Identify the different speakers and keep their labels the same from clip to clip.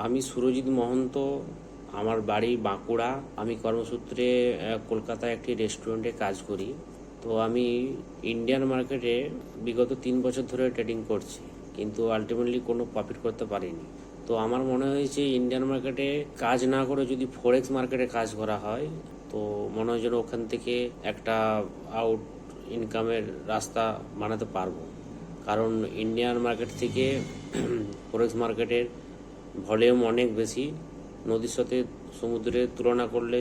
Speaker 1: আমি সুরজিৎ মহন্ত। আমার বাড়ি বাঁকুড়া। আমি কর্মসূত্রে কলকাতায় একটি রেস্টুরেন্টে কাজ করি। তো আমি ইন্ডিয়ান মার্কেটে বিগত 3 বছর ধরে ট্রেডিং করছি, কিন্তু আলটিমেটলি কোনো প্রফিট করতে পারিনি। তো আমার মনে হয়েছে ইন্ডিয়ান মার্কেটে কাজ না করে যদি ফরেক্স মার্কেটে কাজ করা হয়, তো মনে হয় যেন ওখান থেকে একটা আউট ইনকামের রাস্তা বানাতে পারবো। কারণ ইন্ডিয়ান মার্কেট থেকে ফরেক্স মার্কেটের ভলিউম অনেক বেশি। নদীর সাথে সমুদ্রের তুলনা করলে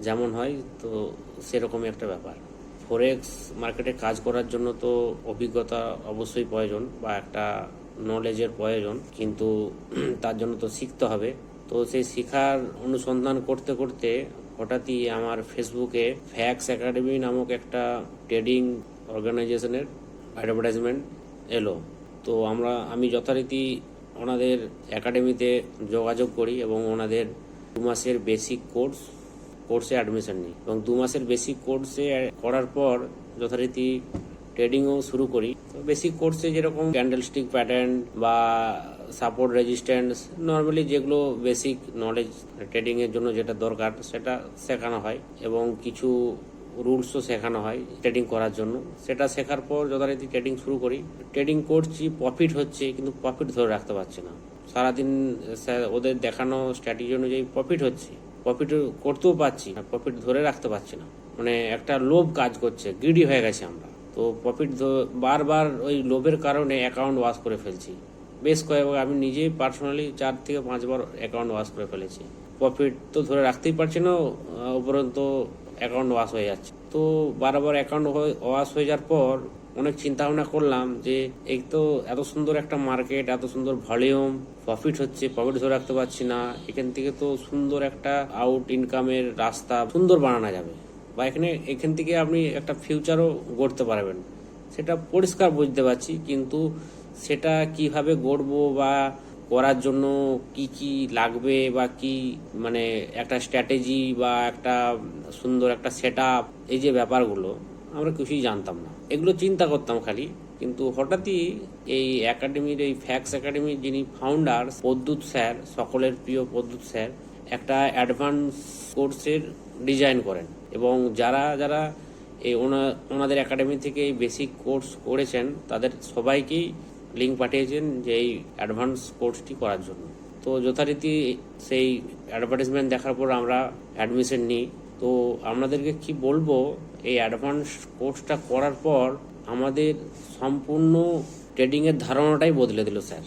Speaker 1: যেমন হয়, তো সেরকমই একটা ব্যাপার। ফরেক্স মার্কেটে কাজ করার জন্য তো অভিজ্ঞতা অবশ্যই প্রয়োজন বা একটা নলেজের প্রয়োজন, কিন্তু তার জন্য তো শিখতে হবে। তো সেই শিখার অনুসন্ধান করতে করতে হঠাৎই আমার ফেসবুকে ফ্যাক্স একাডেমি নামক একটা ট্রেডিং অর্গানাইজেশনের অ্যাডভার্টাইজমেন্ট এলো। তো আমি যথারীতি ওনাদের একাডেমিতে যোগাযোগ করি এবং ওনাদের 2 মাসের বেসিক কোর্সে অ্যাডমিশন নিই, এবং 2 মাসের বেসিক কোর্সে করার পর যথারীতি ট্রেডিংও শুরু করি। বেসিক কোর্সে যেরকম ক্যান্ডেলস্টিক প্যাটার্ন বা সাপোর্ট রেজিস্ট্যান্স, নর্মালি যেগুলো বেসিক নলেজ ট্রেডিংয়ের জন্য যেটা দরকার সেটা শেখানো হয়, এবং কিছু রুলসও শেখানো হয় ট্রেডিং করার জন্য। সেটা শেখার পর যথারীতি ট্রেডিং শুরু করি। ট্রেডিং করছি, প্রফিট হচ্ছে, কিন্তু প্রফিট ধরে রাখতে পারছি না। সারাদিন ওদের দেখানো স্ট্র্যাটেজি অনুযায়ী প্রফিট হচ্ছে, প্রফিট করতেও পারছি না, প্রফিট ধরে রাখতে পারছি না। মানে একটা লোভ কাজ করছে, গ্রিডি হয়ে গেছে আমরা। তো প্রফিট বারবার ওই লোভের কারণে অ্যাকাউন্ট ওয়াশ করে ফেলছি। বেশ কয়েকবার আমি নিজেই পার্সোনালি 4 থেকে 5 বার অ্যাকাউন্ট ওয়াশ করে ফেলেছি। প্রফিট তো ধরে রাখতেই পারছি না, উপরন্ত অ্যাকাউন্ট ওয়াশ হয়ে যাচ্ছে। তো বারবার অ্যাকাউন্ট ওয়াশ হয়ে যাওয়ার পর অনেক চিন্তা ভাবনা করলাম যে এই তো এত সুন্দর একটা মার্কেট, এত সুন্দর ভলিউম, প্রফিট হচ্ছে, প্রফিট ধরে রাখতে পারছি না। এখান থেকে তো সুন্দর একটা আউট ইনকামের রাস্তা সুন্দর বানানো যাবে, বা এখান থেকে আপনি একটা ফিউচারও গড়তে পারবেন, সেটা পরিষ্কার বুঝতে পারছি। কিন্তু সেটা কিভাবে গড়বো বা করার জন্য কি কি লাগবে বা কি, মানে একটা স্ট্র্যাটেজি বা একটা সুন্দর একটা সেট আপ, এই যে ব্যাপারগুলো আমরা কিছুই জানতাম না। এগুলো চিন্তা করতাম খালি। কিন্তু হঠাৎই এই একাডেমির, এই ফ্যাক্স একাডেমির যিনি ফাউন্ডার প্রদ্যুৎ স্যার, সকলের প্রিয় প্রদ্যুৎ স্যার, একটা অ্যাডভান্স কোর্সের ডিজাইন করেন, এবং যারা যারা এই ওনাদের একাডেমি থেকে এই বেসিক কোর্স করেছেন তাদের সবাইকেই লিঙ্ক পাঠিয়েছেন যে এই অ্যাডভান্স কোর্সটি করার জন্য। তো যথারীতি সেই অ্যাডভার্টাইজমেন্ট দেখার পর আমরা অ্যাডমিশন নিই। তো আপনাদেরকে কি বলবো, এই অ্যাডভান্স কোর্সটা করার পর আমাদের সম্পূর্ণ ট্রেডিংয়ের ধারণাটাই বদলে দিল স্যার।